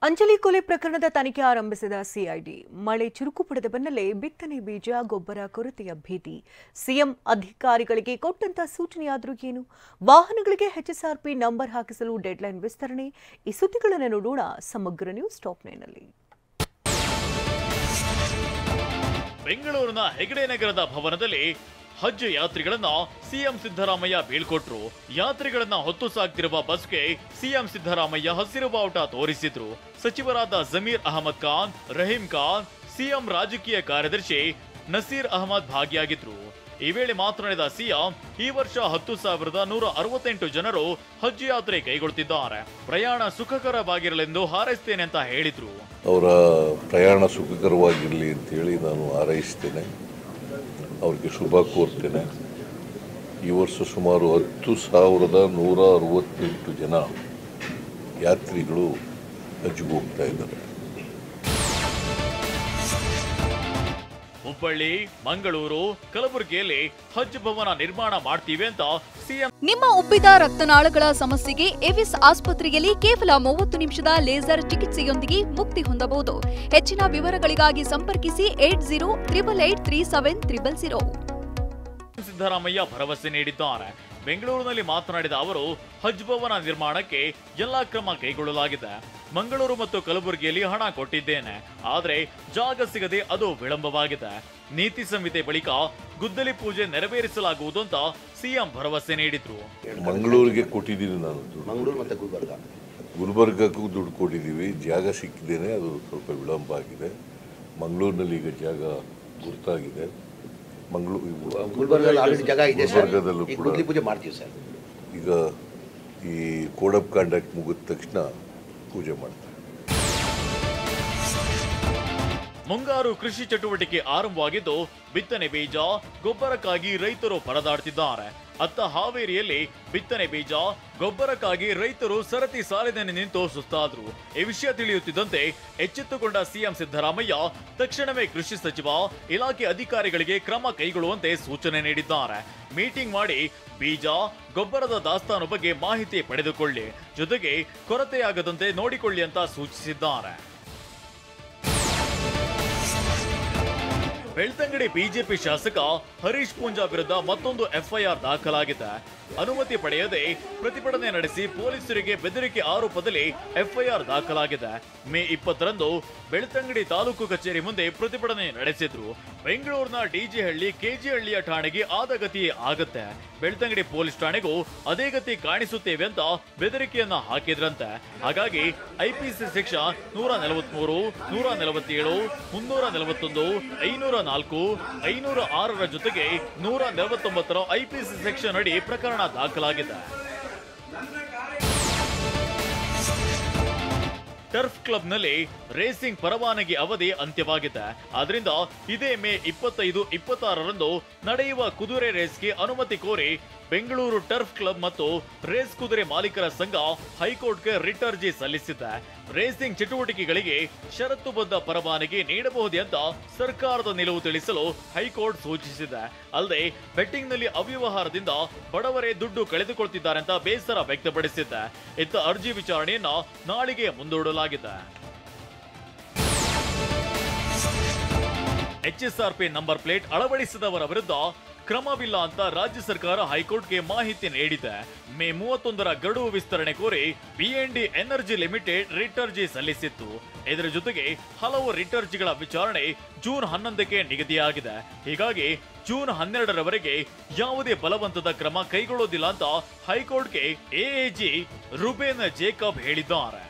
ಅಂಜಲಿ ಕೊಲೆ ಪ್ರಕರಣದ ತನಿಖೆ ಆರಂಭಿಸಿದ ಸಿಐಡಿ. ಮಳೆ ಚುರುಕು ಪಡೆದ ಬೆನ್ನಲ್ಲೇ ಬಿತ್ತನೆ ಬೀಜ ಗೊಬ್ಬರ ಕೊರತೆಯ ಭೀತಿ. ಸಿಎಂ ಅಧಿಕಾರಿಗಳಿಗೆ ಕೊಟ್ಟಂತ ಸೂಚನೆಯಾದರೂ ಏನು? ವಾಹನಗಳಿಗೆ ಎಚ್ಎಸ್ಆರ್ಪಿ ನಂಬರ್ ಹಾಕಿಸಲು ಡೆಡ್ಲೈನ್ ವಿಸ್ತರಣೆ. ಈ ಸುದ್ದಿಗಳನ್ನು ನೋಡೋಣ ಸಮಗ್ರ ನ್ಯೂಸ್ ಟಾಪ್ 9 ನಲ್ಲಿ. ಬೆಂಗಳೂರಿನ ಹೆಗಡೆ ನಗರದ ಭವನದಲ್ಲಿ ಹಜ್ ಯಾತ್ರಿಗಳನ್ನ ಸಿಎಂ ಸಿದ್ದರಾಮಯ್ಯ ಬೀಳ್ಕೊಟ್ರು. ಯಾತ್ರಿಗಳನ್ನ ಹೊತ್ತು ಸಾಗ್ತಿರುವ ಬಸ್ಗೆ ಸಿಎಂ ಸಿದ್ದರಾಮಯ್ಯ ಹಸಿರು ಬಾವುಟ ತೋರಿಸಿದ್ರು. ಸಚಿವರಾದ ಜಮೀರ್ ಅಹಮದ್ ಖಾನ್, ರಹೀಂ ಖಾನ್, ಸಿಎಂ ರಾಜಕೀಯ ಕಾರ್ಯದರ್ಶಿ ನಸೀರ್ ಅಹಮದ್ ಭಾಗಿಯಾಗಿದ್ರು. ಈ ವೇಳೆ ಮಾತನಾಡಿದ ಸಿಎಂ, ಈ ವರ್ಷ 10,168 ಜನರು ಹಜ್ ಯಾತ್ರೆ ಕೈಗೊಳ್ಳುತ್ತಿದ್ದಾರೆ. ಪ್ರಯಾಣ ಸುಖಕರವಾಗಿರಲೆಂದು ಹಾರೈಸ್ತೇನೆ ಅಂತ ಹೇಳಿದ್ರು. ಅವರ ಪ್ರಯಾಣ ಸುಖಕರವಾಗಿರಲಿ ಅಂತ ಹೇಳಿ ನಾನು ಹಾರೈಸ್ತೇನೆ, ಅವ್ರಿಗೆ ಶುಭ ಕೋರ್ತೇನೆ. ಈ ವರ್ಷ ಸುಮಾರು 10,168 ಜನ ಯಾತ್ರಿಗಳು ಹಜ್ಗೆ ಹೋಗ್ತಾ ಇದ್ದಾರೆ. ಹುಬ್ಬಳ್ಳಿ, ಮಂಗಳೂರು, ಕಲಬುರಗಿಯಲ್ಲಿ ಹಜ್ ಭವನ ನಿರ್ಮಾಣ ಮಾಡ್ತೀವಿ ಅಂತ ಸಿಎಂ. ನಿಮ್ಮ ಉಬ್ಬಿದ ರಕ್ತನಾಳಗಳ ಸಮಸ್ಯೆಗೆ ಎವಿಸ್ ಆಸ್ಪತ್ರೆಯಲ್ಲಿ ಕೇವಲ 30 ನಿಮಿಷದ ಲೇಸರ್ ಚಿಕಿತ್ಸೆಯೊಂದಿಗೆ ಮುಕ್ತಿ ಹೊಂದಬಹುದು. ಹೆಚ್ಚಿನ ವಿವರಗಳಿಗಾಗಿ ಸಂಪರ್ಕಿಸಿ 8088837300. ಸಿದ್ದರಾಮಯ್ಯ ಭರವಸೆ ನೀಡಿದ್ದಾರೆ. ಬೆಂಗಳೂರಿನಲ್ಲಿ ಮಾತನಾಡಿದ ಅವರು, ಹಜ್ ಭವನ ನಿರ್ಮಾಣಕ್ಕೆ ಎಲ್ಲಾ ಕ್ರಮ ಕೈಗೊಳ್ಳಲಾಗಿದೆ. ಮಂಗಳೂರು ಮತ್ತು ಕಲಬುರಗಿಯಲ್ಲಿ ಹಣ ಕೊಟ್ಟಿದ್ದೇನೆ, ಆದರೆ ಜಾಗ ಸಿಗದೆ ಅದು ವಿಳಂಬವಾಗಿದೆ. ನೀತಿ ಸಂಹಿತೆ ಬಳಿಕ ಗುದ್ದಲಿ ಪೂಜೆ ನೆರವೇರಿಸಲಾಗುವುದು ಅಂತ ಸಿಎಂ ಭರವಸೆ ನೀಡಿದ್ರು. ಮಂಗಳೂರಿಗೆ ಕೊಟ್ಟಿದ್ದೀನಿ ನಾನು, ಮಂಗಳೂರು ಮತ್ತು ಗುಲ್ಬರ್ಗಕ್ಕೂ ದುಡ್ಡು ಕೊಟ್ಟಿದ್ದೀವಿ. ಜಾಗ ಸಿಕ್ಕಿದ್ದೇನೆ, ಅದು ಸ್ವಲ್ಪ ವಿಳಂಬ ಆಗಿದೆ. ಮಂಗಳೂರಿನಲ್ಲಿ ಈಗ ಜಾಗ ಗುರ್ತಾಗಿದೆ. ಗುಲ್ಬರ್ಗದಲ್ಲೂ ಕೂಡ ಈಗ ಈ ಕೋಡ್ ಆಫ್ ಕಾಂಡಕ್ಟ್ ಮುಗಿದ ತಕ್ಷಣ ಪೂಜೆ ಮಾಡ್ತಾರೆ. ಮುಂಗಾರು ಕೃಷಿ ಚಟುವಟಿಕೆ ಆರಂಭವಾಗಿದ್ದು ಬಿತ್ತನೆ ಬೀಜ ಗೊಬ್ಬರಕ್ಕಾಗಿ ರೈತರು ಪರದಾಡ್ತಿದ್ದಾರೆ. ಅತ್ತ ಹಾವೇರಿಯಲ್ಲಿ ಬಿತ್ತನೆ ಬೀಜ ಗೊಬ್ಬರಕ್ಕಾಗಿ ರೈತರು ಸರತಿ ಸಾಲಿನಲ್ಲಿ ನಿಂತು ಸುಸ್ತಾದ್ರು. ಈ ವಿಷಯ ತಿಳಿಯುತ್ತಿದ್ದಂತೆ ಎಚ್ಚೆತ್ತುಕೊಂಡ ಸಿಎಂ ಸಿದ್ದರಾಮಯ್ಯ ತಕ್ಷಣವೇ ಕೃಷಿ ಸಚಿವ ಇಲಾಖೆ ಅಧಿಕಾರಿಗಳಿಗೆ ಕ್ರಮ ಕೈಗೊಳ್ಳುವಂತೆ ಸೂಚನೆ ನೀಡಿದ್ದಾರೆ. ಮೀಟಿಂಗ್ ಮಾಡಿ ಬೀಜ ಗೊಬ್ಬರದ ದಾಸ್ತಾನು ಬಗ್ಗೆ ಮಾಹಿತಿ ಪಡೆದುಕೊಳ್ಳಿ, ಜೊತೆಗೆ ಕೊರತೆಯಾಗದಂತೆ ನೋಡಿಕೊಳ್ಳಿ ಅಂತ ಸೂಚಿಸಿದ್ದಾರೆ. ಬೆಳ್ತಂಗಡಿ ಬಿಜೆಪಿ ಶಾಸಕ ಹರೀಶ್ ಪೂಂಜಾ ವಿರುದ್ಧ ಮತ್ತೊಂದು ಎಫ್ಐಆರ್ ದಾಖಲಾಗಿದೆ. ಅನುಮತಿ ಪಡೆಯದೆ ಪ್ರತಿಭಟನೆ ನಡೆಸಿ ಪೊಲೀಸರಿಗೆ ಬೆದರಿಕೆ ಆರೋಪದಲ್ಲಿ ಎಫ್ಐಆರ್ ದಾಖಲಾಗಿದೆ. ಮೇ 20ರಂದು ಬೆಳ್ತಂಗಡಿ ತಾಲೂಕು ಕಚೇರಿ ಮುಂದೆ ಪ್ರತಿಭಟನೆ ನಡೆಸಿದ್ರು. ಬೆಂಗಳೂರಿನ ಡಿಜೆಹಳ್ಳಿ, ಕೆಜಿಹಳ್ಳಿಯ ಠಾಣೆಗೆ ಆದ ಗತಿಯೇ ಆಗತ್ತೆ, ಬೆಳ್ತಂಗಡಿ ಪೊಲೀಸ್ ಠಾಣೆಗೂ ಅದೇ ಗತಿ ಕಾಣಿಸುತ್ತೇವೆ ಅಂತ ಬೆದರಿಕೆಯನ್ನ ಹಾಕಿದ್ರಂತೆ. ಹಾಗಾಗಿ ಐಪಿಸಿ ಸೆಕ್ಷನ್ 143, 147, 341, 504, 506ರ ಜೊತೆಗೆ 149ರ ಐಪಿಸಿ ಸೆಕ್ಷನ್ ಅಡಿ ಪ್ರಕರಣ ದಾಖಲಾಗಿದೆ. ಟರ್ಫ್ ಕ್ಲಬ್ನಲ್ಲಿ ರೇಸಿಂಗ್ ಪರವಾನಗಿ ಅವಧಿ ಅಂತ್ಯವಾಗಿದೆ. ಆದ್ರಿಂದ ಇದೇ ಮೇ 25, 26ರಂದು ನಡೆಯುವ ಕುದುರೆ ರೇಸ್ಗೆ ಅನುಮತಿ ಕೋರಿ ಬೆಂಗಳೂರು ಟರ್ಫ್ ಕ್ಲಬ್ ಮತ್ತು ರೇಸ್ ಕುದುರೆ ಮಾಲೀಕರ ಸಂಘ ಹೈಕೋರ್ಟ್ಗೆ ರಿಟ್ ಅರ್ಜಿ ಸಲ್ಲಿಸಿದೆ. ರೇಸಿಂಗ್ ಚಟುವಟಿಕೆಗಳಿಗೆ ಷರತ್ತುಬದ್ಧ ಪರವಾನಗಿ ನೀಡಬಹುದೇ ಅಂತ ಸರ್ಕಾರದ ನಿಲುವು ತಿಳಿಸಲು ಹೈಕೋರ್ಟ್ ಸೂಚಿಸಿದೆ. ಅಲ್ಲದೆ ಬೆಟ್ಟಿಂಗ್ನಲ್ಲಿ ಅವ್ಯವಹಾರದಿಂದ ಬಡವರೇ ದುಡ್ಡು ಕಳೆದುಕೊಳ್ತಿದ್ದಾರೆ ಅಂತ ಬೇಸರ ವ್ಯಕ್ತಪಡಿಸಿದೆ. ಇತ್ತ ಅರ್ಜಿ ವಿಚಾರಣೆಯನ್ನ ನಾಳೆಗೆ ಮುಂದೂಡಲಾಗಿದೆ. ಎಚ್ಎಸ್ಆರ್ಪಿ ನಂಬರ್ ಪ್ಲೇಟ್ ಅಳವಡಿಸಿದವರ ವಿರುದ್ಧ ಕ್ರಮವಿಲ್ಲ ಅಂತ ರಾಜ್ಯ ಸರ್ಕಾರ ಹೈಕೋರ್ಟ್ಗೆ ಮಾಹಿತಿ ನೀಡಿದೆ. ಮೇ 31ರ ಗಡುವು ವಿಸ್ತರಣೆ ಕೋರಿ ಬಿಎನ್ಡಿ ಎನರ್ಜಿ ಲಿಮಿಟೆಡ್ ರಿಟ್ ಅರ್ಜಿ ಸಲ್ಲಿಸಿತ್ತು. ಇದರ ಜೊತೆಗೆ ಹಲವು ರಿಟ್ ಅರ್ಜಿಗಳ ವಿಚಾರಣೆ ಜೂನ್ 11ಕ್ಕೆ ನಿಗದಿಯಾಗಿದೆ. ಹೀಗಾಗಿ ಜೂನ್ 12ರವರೆಗೆ ಯಾವುದೇ ಬಲವಂತದ ಕ್ರಮ ಕೈಗೊಳ್ಳೋದಿಲ್ಲ ಅಂತ ಹೈಕೋರ್ಟ್ಗೆ ಎಎಜಿ ರುಬೇನ್ ಜೇಕಬ್ ಹೇಳಿದ್ದಾರೆ.